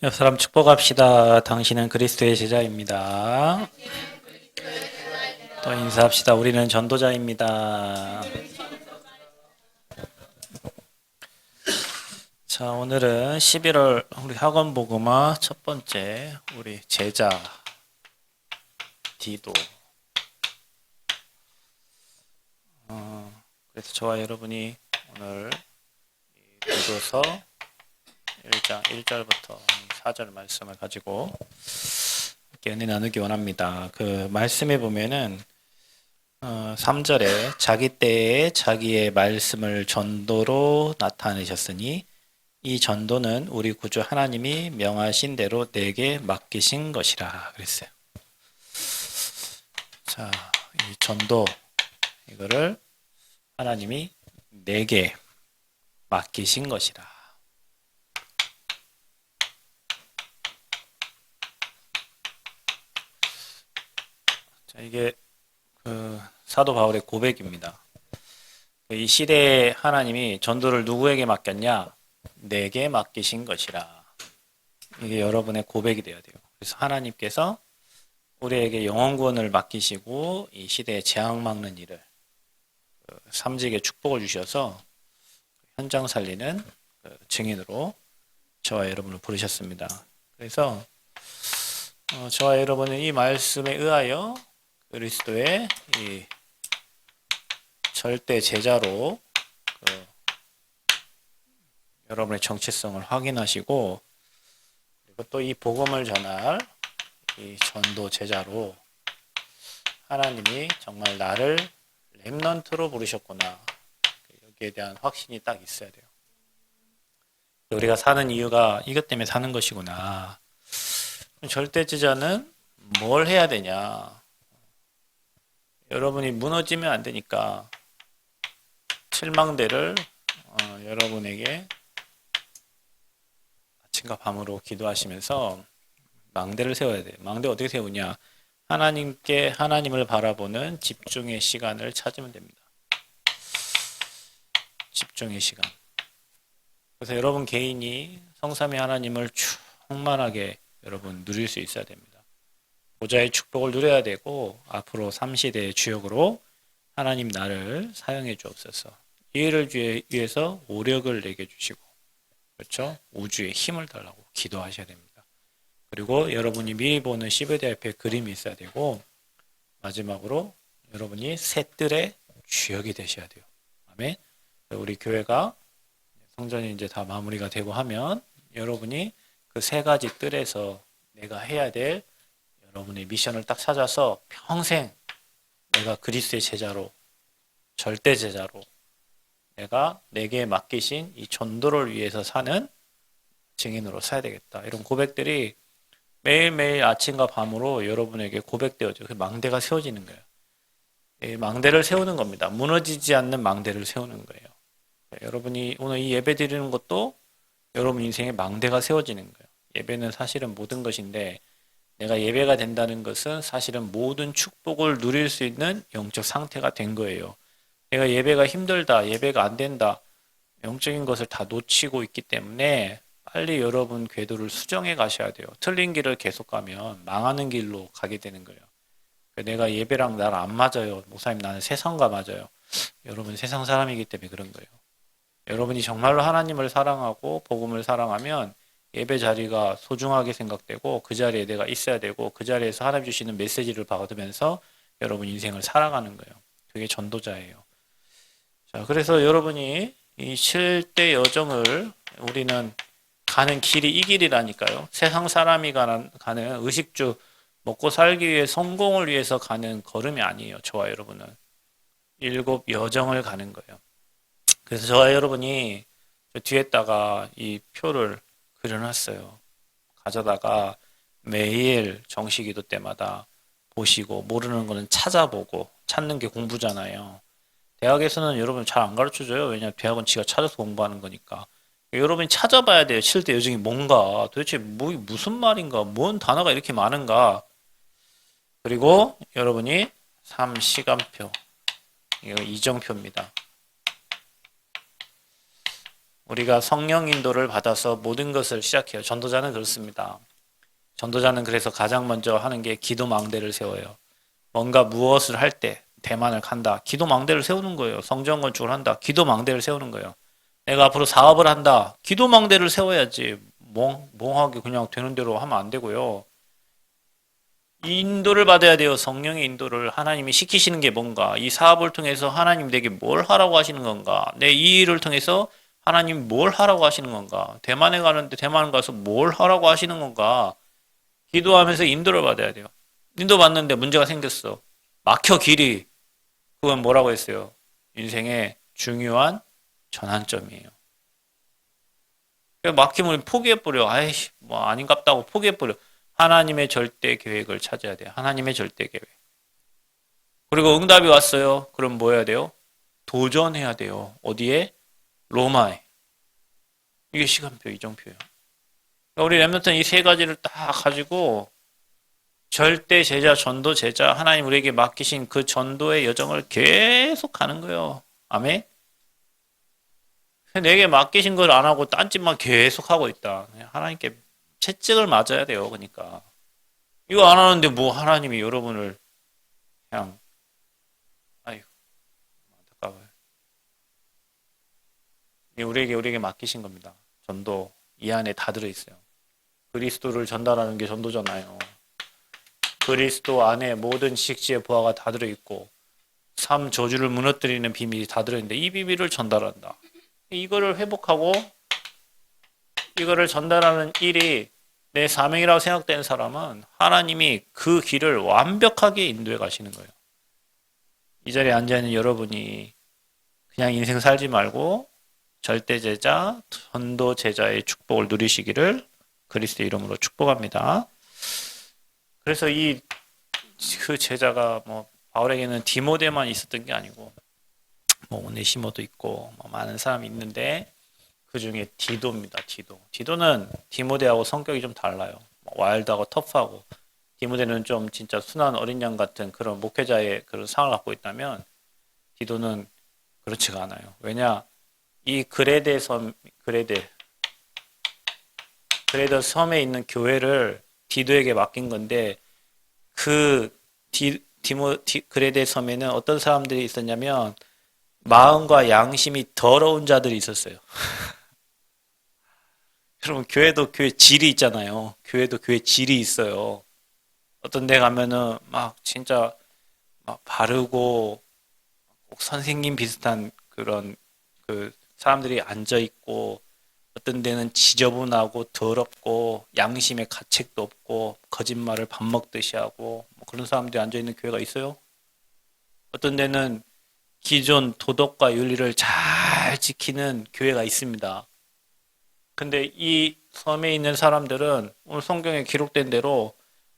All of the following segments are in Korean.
옆 사람 축복합시다. 당신은 그리스도의 제자입니다. 또 인사합시다. 우리는 전도자입니다. 자, 오늘은 11월 우리 학원 복음화 첫 번째 우리 제자 디도. 그래서 저와 여러분이 오늘 디도서 1장 1절부터 4절 말씀을 가지고 함께 은혜 나누기 원합니다. 그 말씀에 보면은 3절에 자기 때에 자기의 말씀을 전도로 나타내셨으니 이 전도는 우리 구주 하나님이 명하신 대로 내게 맡기신 것이라 그랬어요. 자, 이 전도 이거를 하나님이 내게 맡기신 것이라. 자, 이게 그 사도 바울의 고백입니다. 이 시대에 하나님이 전도를 누구에게 맡겼냐? 내게 맡기신 것이라. 이게 여러분의 고백이 되어야 돼요. 그래서 하나님께서 우리에게 영혼 구원을 맡기시고 이 시대에 재앙 막는 일을 삼직의 축복을 주셔서 현장 살리는 증인으로 저와 여러분을 부르셨습니다. 그래서 저와 여러분은 이 말씀에 의하여 그리스도의 이 절대 제자로 여러분의 정체성을 확인하시고, 그리고 또 이 복음을 전할 이 전도 제자로 하나님이 정말 나를 렘넌트로 부르셨구나, 여기에 대한 확신이 딱 있어야 돼요. 우리가 사는 이유가 이것 때문에 사는 것이구나. 절대 제자는 뭘 해야 되냐? 여러분이 무너지면 안 되니까 칠망대를 여러분에게 아침과 밤으로 기도하시면서 망대를 세워야 돼요. 망대 어떻게 세우냐? 하나님을 바라보는 집중의 시간을 찾으면 됩니다. 집중의 시간. 그래서 여러분 개인이 성삼위 하나님을 충만하게 여러분 누릴 수 있어야 됩니다. 보좌의 축복을 누려야 되고, 앞으로 3시대의 주역으로 하나님 나를 사용해 주옵소서. 이 일을 위해서 오력을 내게 주시고, 그렇죠? 우주에 힘을 달라고 기도하셔야 됩니다. 그리고 여러분이 미리 보는 시베대 앞에 그림이 있어야 되고, 마지막으로 여러분이 새 뜰의 주역이 되셔야 돼요. 아멘. 우리 교회가 성전이 이제 다 마무리가 되고 하면 여러분이 그 세 가지 뜰에서 내가 해야 될 여러분의 미션을 딱 찾아서 평생 내가 그리스도의 제자로, 절대 제자로, 내게 맡기신 이 전도를 위해서 사는 증인으로 서야 되겠다. 이런 고백들이 매일매일 아침과 밤으로 여러분에게 고백되어져. 그 망대가 세워지는 거예요. 이 망대를 세우는 겁니다. 무너지지 않는 망대를 세우는 거예요. 여러분이 오늘 이 예배 드리는 것도 여러분 인생에 망대가 세워지는 거예요. 예배는 사실은 모든 것인데, 내가 예배가 된다는 것은 사실은 모든 축복을 누릴 수 있는 영적 상태가 된 거예요. 내가 예배가 힘들다, 예배가 안 된다, 영적인 것을 다 놓치고 있기 때문에 빨리 여러분 궤도를 수정해 가셔야 돼요. 틀린 길을 계속 가면 망하는 길로 가게 되는 거예요. 내가 예배랑 나랑 안 맞아요. 목사님, 나는 세상과 맞아요. 여러분 세상 사람이기 때문에 그런 거예요. 여러분이 정말로 하나님을 사랑하고 복음을 사랑하면 예배 자리가 소중하게 생각되고, 그 자리에 내가 있어야 되고, 그 자리에서 하나님 주시는 메시지를 받으면서 여러분 인생을 살아가는 거예요. 그게 전도자예요. 자, 그래서 여러분이 이 7대 여정을, 우리는 가는 길이 이 길이라니까요. 세상 사람이 가는 의식주 먹고 살기 위해, 성공을 위해서 가는 걸음이 아니에요. 저와 여러분은 7 여정을 가는 거예요. 그래서 저와 여러분이 뒤에다가 이 표를 그려놨어요. 가져다가 매일 정시기도 때마다 보시고, 모르는 거는 찾아보고, 찾는 게 공부잖아요. 대학에서는 여러분 잘 안 가르쳐줘요. 왜냐하면 대학은 지가 찾아서 공부하는 거니까. 여러분이 찾아봐야 돼요. 7대 여정이 뭔가, 도대체 무슨 말인가, 뭔 단어가 이렇게 많은가. 그리고 여러분이 3시간표, 이거 이정표입니다. 우리가 성령 인도를 받아서 모든 것을 시작해요. 전도자는 그렇습니다. 전도자는 그래서 가장 먼저 하는 게 기도 망대를 세워요. 뭔가 무엇을 할 때 대만을 간다. 기도 망대를 세우는 거예요. 성전 건축을 한다. 기도 망대를 세우는 거예요. 내가 앞으로 사업을 한다. 기도 망대를 세워야지. 멍하게 그냥 되는 대로 하면 안 되고요. 인도를 받아야 돼요. 성령의 인도를. 하나님이 시키시는 게 뭔가, 이 사업을 통해서 하나님 내게 뭘 하라고 하시는 건가, 내 이 일을 통해서 하나님 뭘 하라고 하시는 건가, 대만에 가는데 대만 가서 뭘 하라고 하시는 건가, 기도하면서 인도를 받아야 돼요. 인도 받는데 문제가 생겼어. 막혀 길이. 그건 뭐라고 했어요? 인생의 중요한 전환점이에요. 막히면 포기해버려. 아이씨, 뭐 아닌갑다고 포기해버려. 하나님의 절대 계획을 찾아야 돼요. 하나님의 절대 계획. 그리고 응답이 왔어요. 그럼 뭐 해야 돼요? 도전해야 돼요. 어디에? 로마에. 이게 시간표, 이정표예요. 우리 렘넌트는 이 세 가지를 딱 가지고 절대 제자, 전도 제자, 하나님 우리에게 맡기신 그 전도의 여정을 계속 가는 거예요. 아멘? 내게 맡기신 걸 안 하고 딴짓만 계속 하고 있다. 하나님께 채찍을 맞아야 돼요. 그러니까. 이거 안 하는데 뭐 하나님이 여러분을 그냥, 아이고, 안타까워요. 우리에게 맡기신 겁니다. 전도. 이 안에 다 들어있어요. 그리스도를 전달하는 게 전도잖아요. 그리스도 안에 모든 지식지의 보화가 다 들어있고, 삶 저주를 무너뜨리는 비밀이 다 들어있는데, 이 비밀을 전달한다. 이거를 회복하고, 이거를 전달하는 일이 내 사명이라고 생각되는 사람은 하나님이 그 길을 완벽하게 인도해 가시는 거예요. 이 자리에 앉아있는 여러분이 그냥 인생 살지 말고 절대 제자, 전도 제자의 축복을 누리시기를 그리스도의 이름으로 축복합니다. 그래서 그 제자가 뭐 바울에게는 디모데만 있었던 게 아니고 뭐 오네시모도 있고 뭐 많은 사람이 있는데 그 중에 디도입니다. 디도는 디모데하고 성격이 좀 달라요. 와일드하고 터프하고, 디모데는 좀 진짜 순한 어린 양 같은 그런 목회자의 그런 상을 갖고 있다면 디도는 그렇지가 않아요. 왜냐? 이 그레데 섬에 있는 교회를 디도에게 맡긴 건데, 그 그레데 섬에는 어떤 사람들이 있었냐면 마음과 양심이 더러운 자들이 있었어요. 여러분, 교회도 교회 질이 있잖아요. 교회도 교회 질이 있어요. 어떤 데 가면은 막 진짜 막 바르고 꼭 선생님 비슷한 그런 그 사람들이 앉아 있고, 어떤 데는 지저분하고 더럽고 양심의 가책도 없고 거짓말을 밥 먹듯이 하고 뭐 그런 사람들이 앉아 있는 교회가 있어요. 어떤 데는 기존 도덕과 윤리를 잘 지키는 교회가 있습니다. 근데 이 섬에 있는 사람들은 오늘 성경에 기록된 대로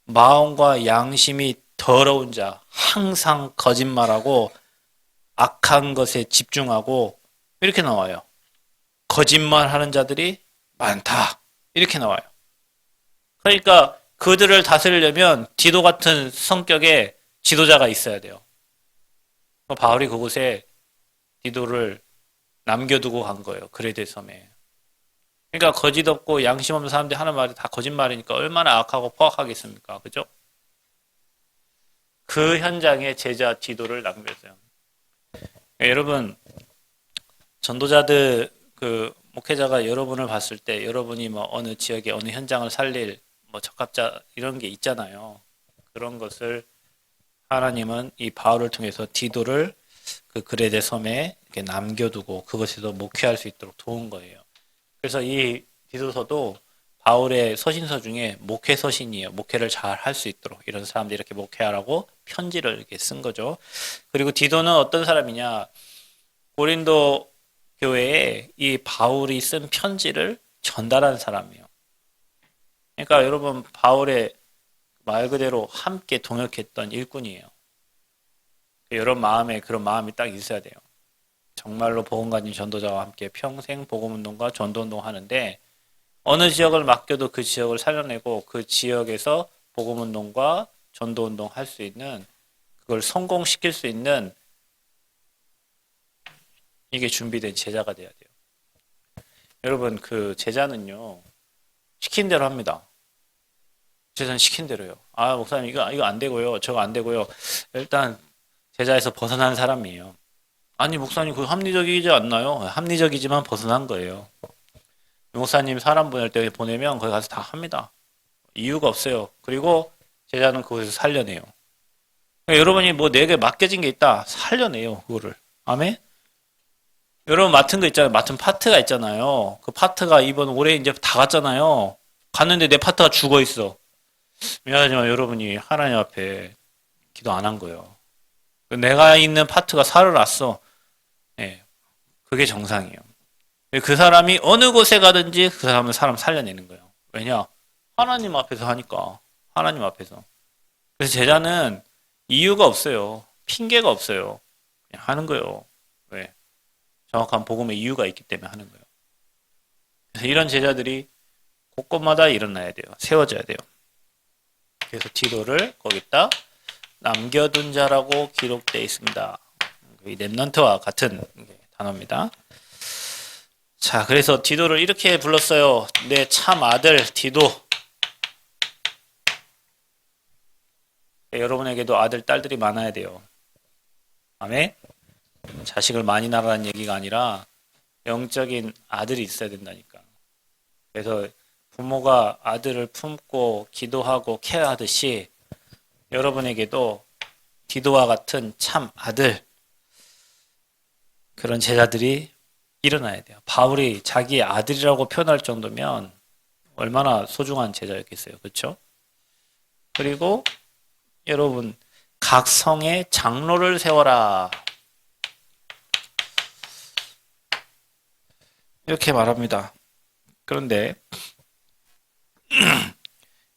마음과 양심이 더러운 자, 항상 거짓말하고 악한 것에 집중하고 이렇게 나와요. 거짓말하는 자들이 많다. 이렇게 나와요. 그러니까 그들을 다스리려면 디도 같은 성격의 지도자가 있어야 돼요. 바울이 그곳에 디도를 남겨두고 간 거예요. 그레데 섬에. 그러니까 거짓 없고 양심 없는 사람들이 하는 말이 다 거짓말이니까 얼마나 악하고 포악하겠습니까? 그죠? 그 현장에 제자 디도를 남겼어요. 여러분, 전도자들, 그 목회자가 여러분을 봤을 때 여러분이 뭐 어느 지역에 어느 현장을 살릴 뭐 적합자 이런 게 있잖아요. 그런 것을 하나님은 이 바울을 통해서 디도를 그 그레데 섬에 이렇게 남겨두고 그것에서 목회할 수 있도록 도운 거예요. 그래서 이 디도서도 바울의 서신서 중에 목회 서신이에요. 목회를 잘 할 수 있도록 이런 사람들이 이렇게 목회하라고 편지를 이렇게 쓴 거죠. 그리고 디도는 어떤 사람이냐? 고린도 교회에 이 바울이 쓴 편지를 전달한 사람이에요. 그러니까 여러분, 바울의 말 그대로 함께 동역했던 일꾼이에요. 여러분 마음에 그런 마음이 딱 있어야 돼요. 정말로 복음 가진 전도자와 함께 평생 복음 운동과 전도 운동 하는데, 어느 지역을 맡겨도 그 지역을 살려내고 그 지역에서 복음 운동과 전도 운동 할 수 있는, 그걸 성공시킬 수 있는, 이게 준비된 제자가 돼야 돼요. 여러분 그 제자는요 시킨 대로 합니다. 제자는 시킨 대로요. 아 목사님 이거 안 되고요. 저거 안 되고요. 일단 제자에서 벗어난 사람이에요. 아니 목사님 그거 합리적이지 않나요? 합리적이지만 벗어난 거예요. 목사님 사람 보낼 때 보내면 거기 가서 다 합니다. 이유가 없어요. 그리고 제자는 그것을 살려내요. 그러니까 여러분이 뭐 내게 맡겨진 게 있다. 살려내요. 그거를. 아멘? 여러분 맡은 거 있잖아요. 맡은 파트가 있잖아요. 그 파트가 이번 올해 이제 다 갔잖아요. 갔는데 내 파트가 죽어 있어. 미안하지만 여러분이 하나님 앞에 기도 안 한 거예요. 내가 있는 파트가 살아났어. 예, 그게 정상이에요. 그 사람이 어느 곳에 가든지 그 사람 살려내는 거예요. 왜냐? 하나님 앞에서 하니까. 하나님 앞에서. 그래서 제자는 이유가 없어요. 핑계가 없어요. 그냥 하는 거예요. 왜? 정확한 복음의 이유가 있기 때문에 하는 거예요. 그래서 이런 제자들이 곳곳마다 일어나야 돼요. 세워져야 돼요. 그래서 디도를 거기다 남겨둔 자라고 기록되어 있습니다. 이 렘넌트와 같은 단어입니다. 자, 그래서 디도를 이렇게 불렀어요. 내 참 아들 디도. 여러분에게도 아들, 딸들이 많아야 돼요. 아멘? 자식을 많이 낳으라는 얘기가 아니라 영적인 아들이 있어야 된다니까. 그래서 부모가 아들을 품고 기도하고 케어하듯이 여러분에게도 디도와 같은 참 아들, 그런 제자들이 일어나야 돼요. 바울이 자기 아들이라고 표현할 정도면 얼마나 소중한 제자였겠어요. 그렇죠? 그리고 여러분 각 성에 장로를 세워라. 이렇게 말합니다. 그런데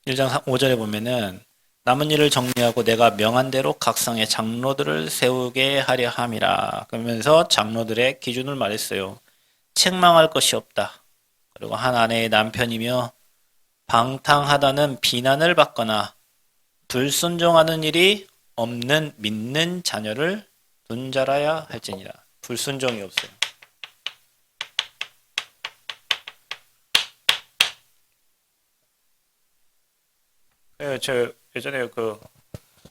1장 5절에 보면은 남은 일을 정리하고 내가 명한 대로 각 성에 장로들을 세우게 하려 함이라. 그러면서 장로들의 기준을 말했어요. 책망할 것이 없다. 그리고 한 아내의 남편이며 방탕하다는 비난을 받거나 불순종하는 일이 없는 믿는 자녀를 둔 자라야 할지니라. 불순종이 없어요. 네, 저 예전에 그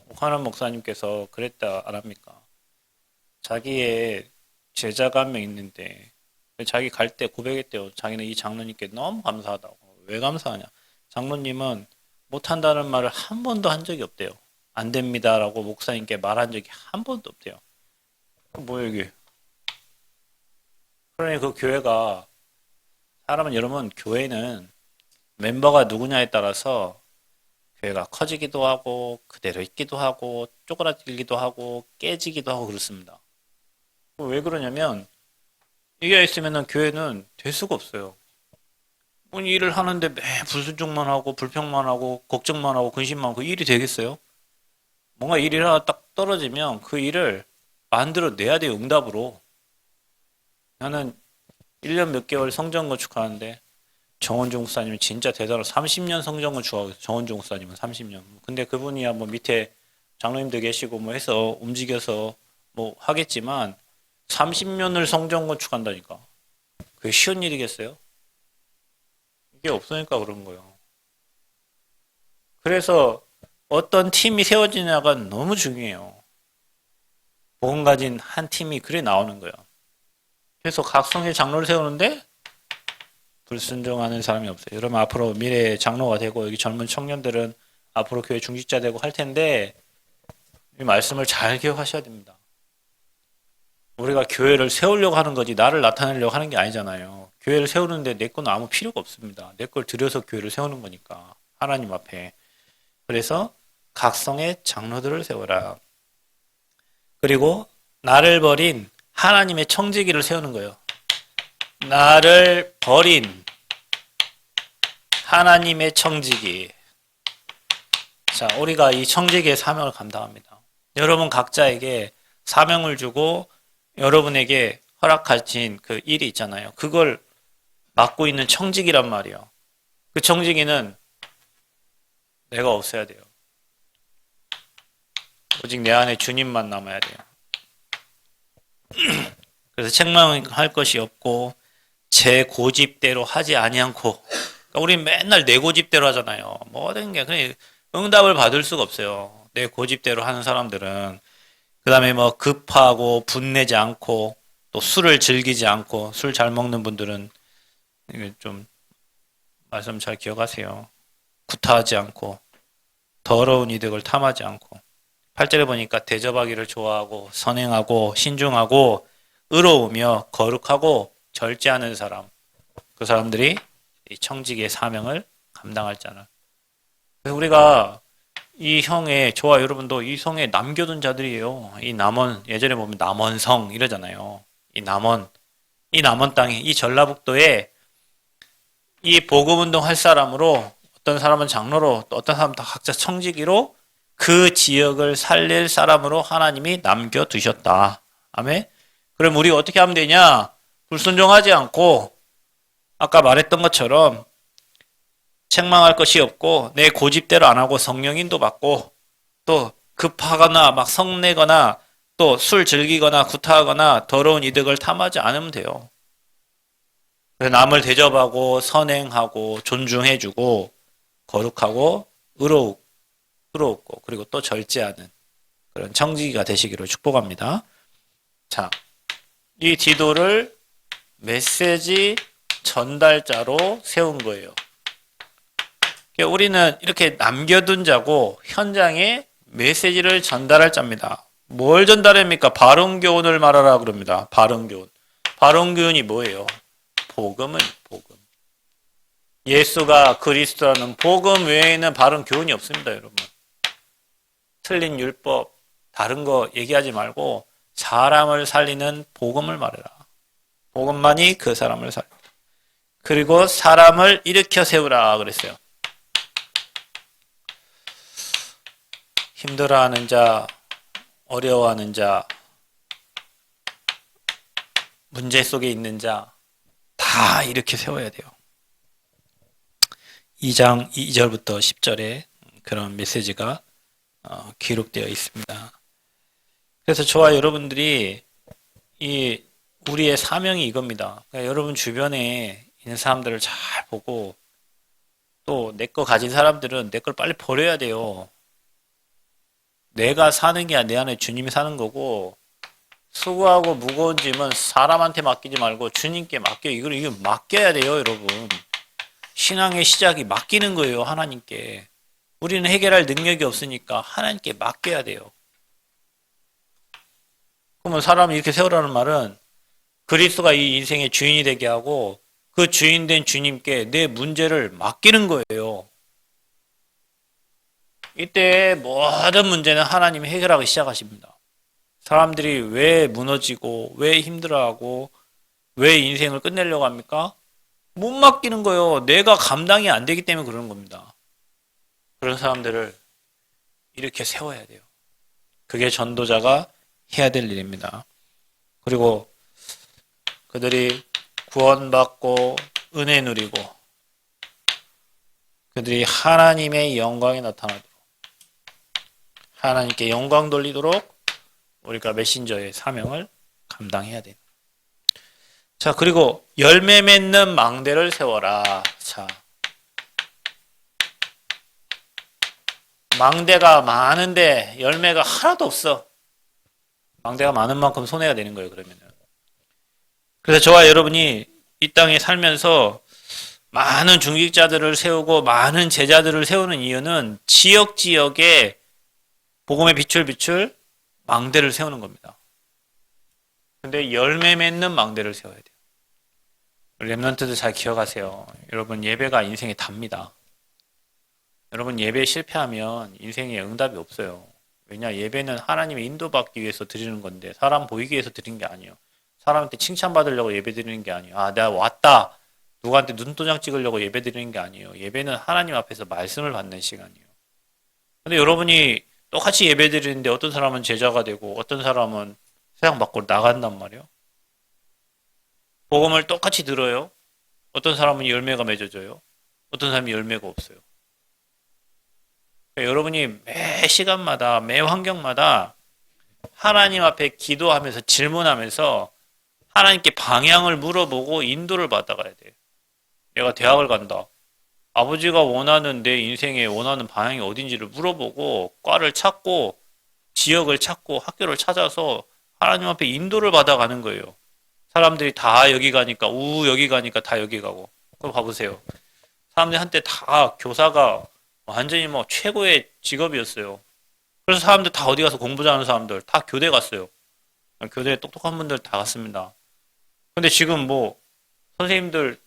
오카남 목사님께서 그랬다 안 합니까? 자기의 제자가 한 명 있는데 자기 갈 때 고백했대요. 자기는 이 장로님께 너무 감사하다고. 왜 감사하냐? 장로님은 못한다는 말을 한 번도 한 적이 없대요. 안 됩니다라고 목사님께 말한 적이 한 번도 없대요. 뭐야 이게? 그러니 그 교회가 사람은 여러분 교회는 멤버가 누구냐에 따라서 교회가 커지기도 하고 그대로 있기도 하고 쪼그라들기도 하고 깨지기도 하고 그렇습니다. 왜 그러냐면 이게 있으면은 교회는 될 수가 없어요. 뭐 일을 하는데 매 불순종만 하고 불평만 하고 걱정만 하고 근심만 하고 그 일이 되겠어요? 뭔가 일이 하나 딱 떨어지면 그 일을 만들어내야 돼요. 응답으로. 나는 1년 몇 개월 성전 건축하는데 정원종 목사님이 진짜 대단하고 30년 성전 건축하고 있어요. 정원종 목사님은 30년. 근데 그분이야 뭐 밑에 장로님들 계시고 뭐 해서 움직여서 뭐 하겠지만 30년을 성전 건축한다니까. 그게 쉬운 일이겠어요? 이게 없으니까 그런 거예요. 그래서 어떤 팀이 세워지냐가 너무 중요해요. 복음 가진 한 팀이 그래 나오는 거예요. 그래서 각 성에 장로를 세우는데 불순종하는 사람이 없어요. 여러분 앞으로 미래의 장로가 되고 여기 젊은 청년들은 앞으로 교회 중직자 되고 할 텐데 이 말씀을 잘 기억하셔야 됩니다. 우리가 교회를 세우려고 하는 거지 나를 나타내려고 하는 게 아니잖아요. 교회를 세우는데 내 건 아무 필요가 없습니다. 내 걸 들여서 교회를 세우는 거니까 하나님 앞에. 그래서 각 성에 장로들을 세워라. 그리고 나를 버린 하나님의 청지기를 세우는 거예요. 나를 버린 하나님의 청지기. 자, 우리가 이 청지기의 사명을 감당합니다. 여러분 각자에게 사명을 주고 여러분에게 허락하신 그 일이 있잖아요. 그걸 맡고 있는 청지기란 말이에요. 그 청지기는 내가 없어야 돼요. 오직 내 안에 주님만 남아야 돼요. 그래서 책망할 것이 없고 제 고집대로 하지 아니않고, 그러니까 우린 맨날 내 고집대로 하잖아요. 모든 게 그냥 응답을 받을 수가 없어요. 내 고집대로 하는 사람들은. 그다음에 뭐 급하고 분내지 않고 또 술을 즐기지 않고, 술 잘 먹는 분들은 이게 좀 말씀 잘 기억하세요. 구타하지 않고 더러운 이득을 탐하지 않고, 8절에 보니까 대접하기를 좋아하고 선행하고 신중하고 의로우며 거룩하고 절제하는 사람, 그 사람들이 이 청지기의 사명을 감당할 자는. 그래서 우리가 이 형의, 저와 여러분도 이 성에 남겨둔 자들이에요. 이 남원, 예전에 보면 남원성 이러잖아요. 이 남원 땅에, 이 전라북도에 이 복음운동 할 사람으로, 어떤 사람은 장로로, 또 어떤 사람은 다 각자 청지기로 그 지역을 살릴 사람으로 하나님이 남겨두셨다. 아멘. 그럼 우리 어떻게 하면 되냐? 불순종하지 않고 아까 말했던 것처럼 책망할 것이 없고 내 고집대로 안 하고 성령 인도 받고, 또 급하거나 막 성내거나 또 술 즐기거나 구타하거나 더러운 이득을 탐하지 않으면 돼요. 남을 대접하고 선행하고 존중해주고 거룩하고 의롭고 그리고 또 절제하는 그런 청지기가 되시기를 축복합니다. 자, 이 디도를 메시지 전달자로 세운 거예요. 우리는 이렇게 남겨둔 자고 현장에 메시지를 전달할 자입니다. 뭘 전달합니까? 바른 교훈을 말하라 그럽니다. 바른 교훈. 바른 교훈이 뭐예요? 복음은 복음. 예수가 그리스도라는 복음 외에는 바른 교훈이 없습니다, 여러분. 틀린 율법, 다른 거 얘기하지 말고 사람을 살리는 복음을 말해라. 복음만이 그 사람을 살린다. 그리고 사람을 일으켜 세우라 그랬어요. 힘들어하는 자, 어려워하는 자, 문제 속에 있는 자, 다 이렇게 세워야 돼요. 2장 2절부터 10절에 그런 메시지가 기록되어 있습니다. 그래서 저와 여러분들이 우리의 사명이 이겁니다. 그러니까 여러분 주변에 있는 사람들을 잘 보고, 또 내 거 가진 사람들은 내 걸 빨리 버려야 돼요. 내가 사는 게 아니라 내 안에 주님이 사는 거고, 수고하고 무거운 짐은 사람한테 맡기지 말고 주님께 맡겨. 이걸 맡겨야 돼요, 여러분. 신앙의 시작이 맡기는 거예요, 하나님께. 우리는 해결할 능력이 없으니까 하나님께 맡겨야 돼요. 그러면 사람을 이렇게 세우라는 말은 그리스도가 이 인생의 주인이 되게 하고 그 주인 된 주님께 내 문제를 맡기는 거예요. 이때 모든 문제는 하나님이 해결하기 시작하십니다. 사람들이 왜 무너지고 왜 힘들어하고 왜 인생을 끝내려고 합니까? 못 맡기는 거예요. 내가 감당이 안 되기 때문에 그러는 겁니다. 그런 사람들을 이렇게 세워야 돼요. 그게 전도자가 해야 될 일입니다. 그리고 그들이 구원받고 은혜 누리고 그들이 하나님의 영광이 나타나도록, 하나님께 영광 돌리도록 우리가 메신저의 사명을 감당해야 됩니다. 자, 그리고 열매 맺는 망대를 세워라. 자, 망대가 많은데 열매가 하나도 없어. 망대가 많은 만큼 손해가 되는 거예요, 그러면은. 그래서 저와 여러분이 이 땅에 살면서 많은 중직자들을 세우고 많은 제자들을 세우는 이유는 지역에 복음의 빛을 비출 망대를 세우는 겁니다. 근데 열매 맺는 망대를 세워야 돼요. 렘넌트들 잘 기억하세요. 여러분, 예배가 인생의 답니다. 여러분, 예배 실패하면 인생에 응답이 없어요. 왜냐? 예배는 하나님의 인도받기 위해서 드리는 건데 사람 보이기 위해서 드리는 게 아니에요. 사람한테 칭찬받으려고 예배 드리는 게 아니에요. 아, 내가 왔다. 누구한테 눈도장 찍으려고 예배 드리는 게 아니에요. 예배는 하나님 앞에서 말씀을 받는 시간이에요. 근데 여러분이 똑같이 예배 드리는데 어떤 사람은 제자가 되고 어떤 사람은 세상 밖으로 나간단 말이에요. 복음을 똑같이 들어요. 어떤 사람은 열매가 맺어져요. 어떤 사람이 열매가 없어요. 그러니까 여러분이 매 시간마다, 매 환경마다 하나님 앞에 기도하면서 질문하면서 하나님께 방향을 물어보고 인도를 받아가야 돼. 내가 대학을 간다. 아버지가 원하는 내 인생에 원하는 방향이 어딘지를 물어보고 과를 찾고 지역을 찾고 학교를 찾아서 하나님 앞에 인도를 받아가는 거예요. 사람들이 다 여기 가니까 여기 가니까 다 여기 가고. 그럼 봐보세요. 사람들이 한때 다 교사가 완전히 뭐 최고의 직업이었어요. 그래서 사람들 다 어디 가서 공부 잘하는 사람들 다 교대 갔어요. 교대에 똑똑한 분들 다 갔습니다. 근데 지금 뭐 선생님들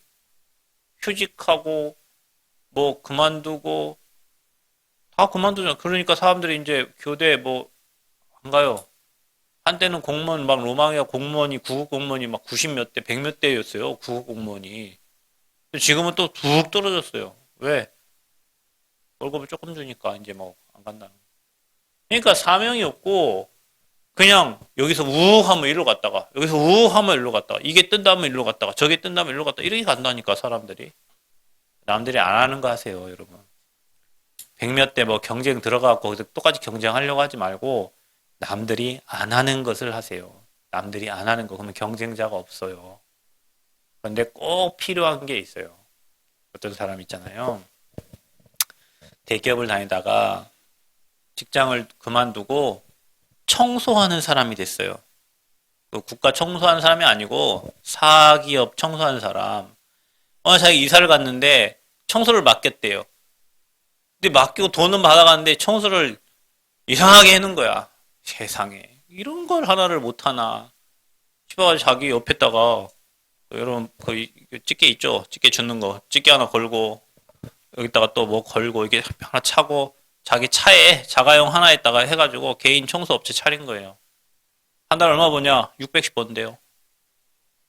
휴직하고 뭐 그만두고 다 그만두잖아. 그러니까 사람들이 이제 교대 뭐 안 가요. 한때는 공무원 막 로망이야. 공무원이 구급 공무원이 막 90 몇 대, 100 몇 대였어요. 구급 공무원이. 지금은 또 툭 떨어졌어요. 왜? 월급을 조금 주니까 이제 뭐 안 간다. 그러니까 사명이 없고 그냥 여기서 우욱 하면 이리로 갔다가 여기서 우욱 하면 이리로 갔다가 이게 뜬다면 이리로 갔다가 저게 뜬다면 이리로 갔다가 이렇게 간다니까 사람들이. 남들이 안 하는 거 하세요, 여러분. 100 몇 대 뭐 경쟁 들어가고 똑같이 경쟁하려고 하지 말고 남들이 안 하는 것을 하세요. 남들이 안 하는 거 그러면 경쟁자가 없어요. 그런데 꼭 필요한 게 있어요. 어떤 사람 있잖아요. 대기업을 다니다가 직장을 그만두고 청소하는 사람이 됐어요. 국가 청소하는 사람이 아니고 사기업 청소하는 사람. 자기 이사를 갔는데 청소를 맡겼대요. 근데 맡기고 돈은 받아갔는데 청소를 이상하게 해놓은 거야. 세상에. 이런 걸 하나를 못하나. 싶어가지고 자기 옆에다가 여러분 그 집게 있죠? 집게 주는 거. 집게 하나 걸고 여기다가 또 뭐 걸고 이게 하나 차고 자기 차에 자가용 하나에다가 해가지고 개인 청소업체 차린 거예요. 한 달 얼마 버냐? 600씩 번대요.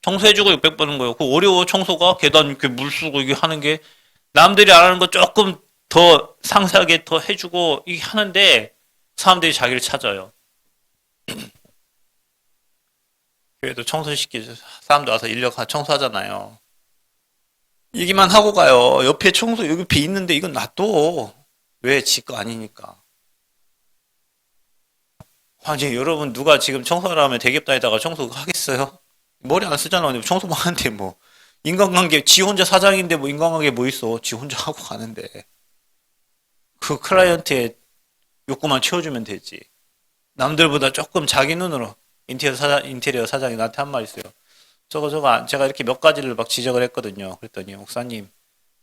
청소해주고 600 버는 거예요. 그 어려워 청소가 계단 이렇게 물 쓰고 이게 하는 게 남들이 안 하는 거 조금 더 상세하게 더 해주고 이게 하는데 사람들이 자기를 찾아요. 교회도 청소시키죠. 사람들 와서 인력 청소하잖아요. 얘기만 하고 가요. 옆에 청소 여기 비 있는데 이건 놔둬. 왜? 지 거 아니니까. 아니 여러분 누가 지금 청소를 하면 대기업 다니다가 청소 하겠어요? 머리 안 쓰잖아. 청소만 하는데 뭐 인간관계 지 혼자 사장인데 뭐 인간관계 뭐 있어? 지 혼자 하고 가는데 그 클라이언트의 욕구만 채워주면 되지. 남들보다 조금 자기 눈으로 인테리어 사장이 나한테 한 말 있어요. 저거 제가 이렇게 몇 가지를 막 지적을 했거든요. 그랬더니 목사님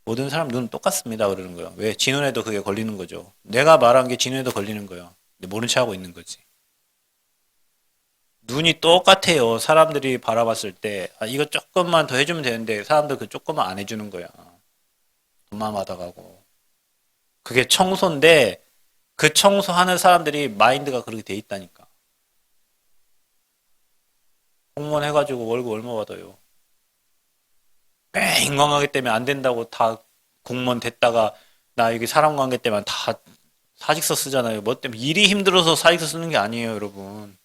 모든 사람 눈은 똑같습니다 그러는 거예요. 왜? 지 눈에도 그게 걸리는 거죠. 내가 말한 게 지 눈에도 걸리는 거예요. 근데 모른 체 하고 있는 거지. 눈이 똑같아요. 사람들이 바라봤을 때 이거 조금만 더 해주면 되는데 사람들 그 조금만 안 해주는 거야. 돈만 받아가고. 그게 청소인데 그 청소하는 사람들이 마인드가 그렇게 돼 있다니까. 공무원 해가지고 월급 얼마 받아요? 인간관계 때문에 안 된다고 다 공무원 됐다가 나 여기 사람관계 때문에 다 사직서 쓰잖아요. 뭐 때문에 일이 힘들어서 사직서 쓰는 게 아니에요, 여러분.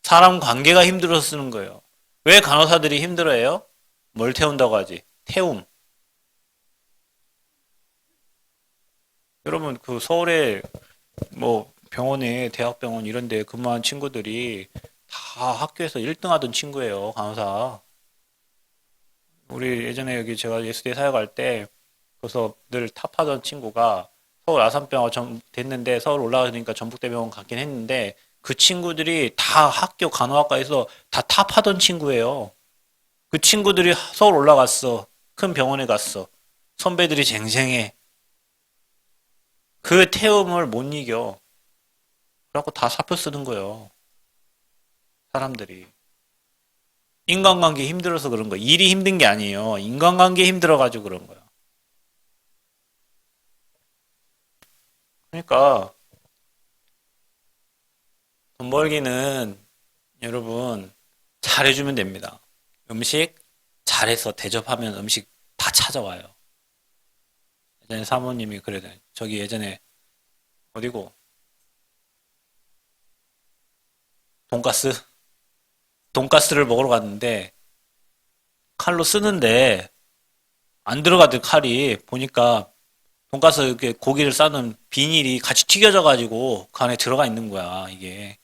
사람 관계가 힘들어서 쓰는 거예요. 왜 간호사들이 힘들어해요? 뭘 태운다고 하지? 태움. 여러분 그 서울에 뭐 병원에 대학병원 이런 데 근무한 친구들이 다 학교에서 1등 하던 친구예요. 간호사. 우리 예전에 여기 제가 예수대 사역할 때 그래서 늘 탑하던 친구가 서울 아산병원 됐는데 서울 올라가니까 전북대병원 갔긴 했는데 그 친구들이 다 학교 간호학과에서 다 탑하던 친구예요. 그 친구들이 서울 올라갔어. 큰 병원에 갔어. 선배들이 쟁쟁해. 그 태움을 못 이겨. 그래갖고 다 사표 쓰는 거예요. 사람들이. 인간관계 힘들어서 그런 거야. 일이 힘든 게 아니에요. 인간관계 힘들어가지고 그런 거야. 그러니까 돈 벌기는 여러분 잘해주면 됩니다. 음식 잘해서 대접하면 음식 다 찾아와요. 예전에 사모님이 그래요. 저기 예전에 어디고 돈가스? 돈가스를 먹으러 갔는데 칼로 쓰는데 안 들어가더니 칼이 보니까 돈가스 이렇게 고기를 싸는 비닐이 같이 튀겨져 가지고 그 안에 들어가 있는 거야 이게.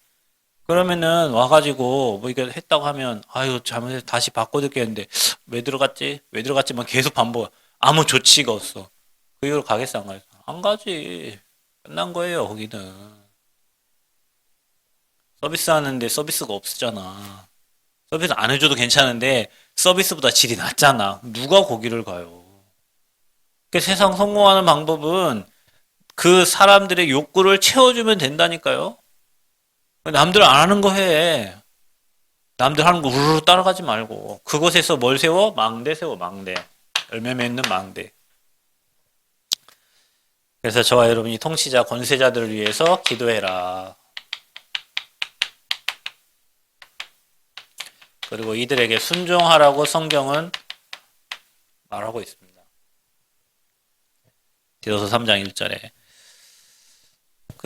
그러면은 와가지고 뭐 이거 했다고 하면 아유 잘못해서 다시 바꿔드겠는데 왜 들어갔지? 왜 들어갔지? 막 계속 반복. 아무 조치가 없어. 그 이후로 가겠어 안 가겠어? 안 가지. 끝난 거예요 거기는. 서비스 하는데 서비스가 없잖아. 서비스 안 해줘도 괜찮은데 서비스보다 질이 낮잖아. 누가 거기를 가요? 그 세상 성공하는 방법은 그 사람들의 욕구를 채워주면 된다니까요. 남들 안 하는 거 해. 남들 하는 거 우르르 따라가지 말고 그곳에서 뭘 세워? 망대 세워 망대. 열매 맺는 망대. 그래서 저와 여러분이 통치자 권세자들을 위해서 기도해라. 그리고 이들에게 순종하라고 성경은 말하고 있습니다. 디도서 3장 1절에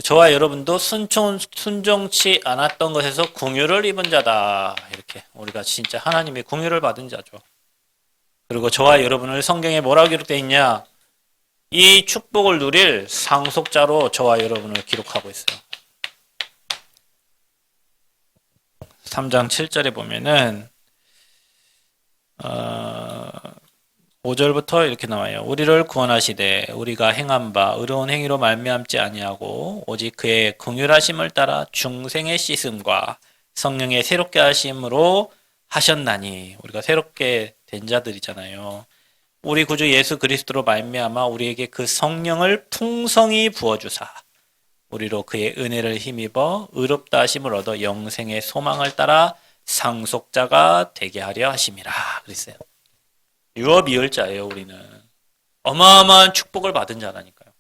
저와 여러분도 순종치 않았던 것에서 긍휼을 입은 자다. 이렇게 우리가 진짜 하나님의 긍휼을 받은 자죠. 그리고 저와 여러분을 성경에 뭐라고 기록되어 있냐? 이 축복을 누릴 상속자로 저와 여러분을 기록하고 있어요. 3장 7절에 보면은 5절부터 이렇게 나와요. 우리를 구원하시되 우리가 행한 바 의로운 행위로 말미암지 아니하고 오직 그의 긍휼하심을 따라 중생의 씻음과 성령의 새롭게 하심으로 하셨나니. 우리가 새롭게 된 자들이잖아요. 우리 구주 예수 그리스도로 말미암아 우리에게 그 성령을 풍성히 부어주사 우리로 그의 은혜를 힘입어 의롭다 하심을 얻어 영생의 소망을 따라 상속자가 되게 하려 하심이라 그랬어요. 유업이을자예요. 우리는 어마어마한 축복을 받은 자라니까요.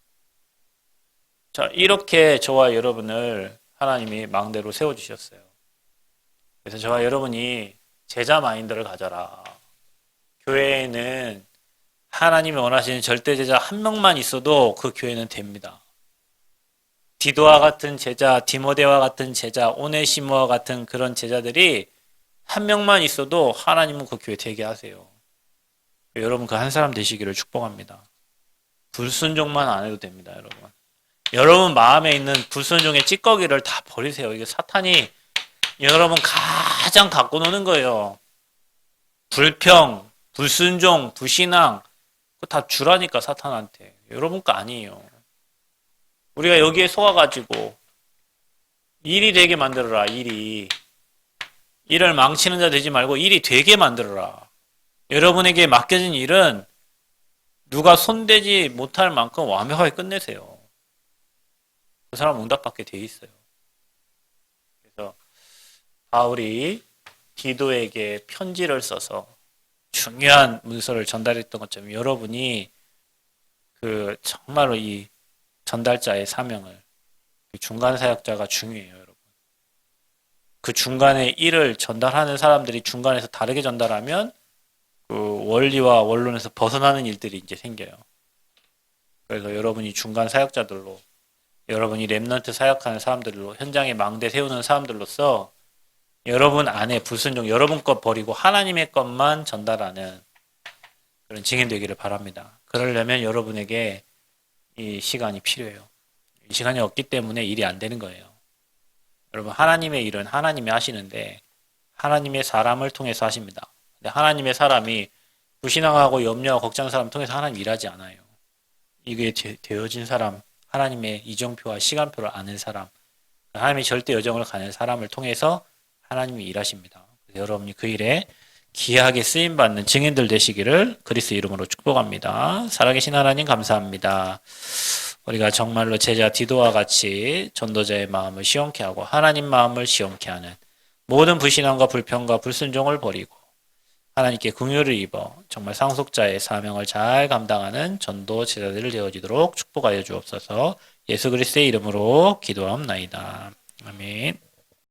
자, 이렇게 저와 여러분을 하나님이 망대로 세워주셨어요. 그래서 저와 여러분이 제자 마인드를 가져라. 교회에는 하나님이 원하시는 절대제자 한 명만 있어도 그 교회는 됩니다. 디도와 같은 제자, 디모데와 같은 제자, 오네시모와 같은 그런 제자들이 한 명만 있어도 하나님은 그 교회 되게 하세요. 여러분 그 한 사람 되시기를 축복합니다. 불순종만 안 해도 됩니다, 여러분. 여러분 마음에 있는 불순종의 찌꺼기를 다 버리세요. 이게 사탄이 여러분 가장 갖고 노는 거예요. 불평, 불순종, 불신앙 그거 다 주라니까 사탄한테. 여러분 거 아니에요. 우리가 여기에 속아가지고 일이 되게 만들어라. 일을 망치는 자 되지 말고 일이 되게 만들어라. 여러분에게 맡겨진 일은 누가 손대지 못할 만큼 완벽하게 끝내세요. 그 사람 응답받게 돼 있어요. 그래서 바울이 디도에게 편지를 써서 중요한 문서를 전달했던 것처럼 여러분이 그 정말로 이 전달자의 사명을 중간 사역자가 중요해요, 여러분. 그 중간에 일을 전달하는 사람들이 중간에서 다르게 전달하면 그 원리와 원론에서 벗어나는 일들이 이제 생겨요. 그래서 여러분이 중간 사역자들로, 여러분이 렘넌트 사역하는 사람들로, 현장에 망대 세우는 사람들로서 여러분 안에 불순종, 여러분 것 버리고 하나님의 것만 전달하는 그런 증인 되기를 바랍니다. 그러려면 여러분에게 이 시간이 필요해요. 이 시간이 없기 때문에 일이 안 되는 거예요. 여러분 하나님의 일은 하나님이 하시는데 하나님의 사람을 통해서 하십니다. 근데 하나님의 사람이 불신앙하고 염려하고 걱정하는 사람을 통해서 하나님 일하지 않아요. 이게 되어진 사람, 하나님의 이정표와 시간표를 아는 사람, 하나님의 절대 여정을 가는 사람을 통해서 하나님이 일하십니다. 여러분이 그 일에 귀하게 쓰임받는 증인들 되시기를 그리스도 이름으로 축복합니다. 살아계신 하나님 감사합니다. 우리가 정말로 제자 디도와 같이 전도자의 마음을 시원케 하고 하나님 마음을 시원케 하는 모든 불신앙과 불평과 불순종을 버리고 하나님께 긍휼을 입어 정말 상속자의 사명을 잘 감당하는 전도 제자들을 되어지도록 축복하여 주옵소서. 예수 그리스도의 이름으로 기도하옵나이다. 아멘.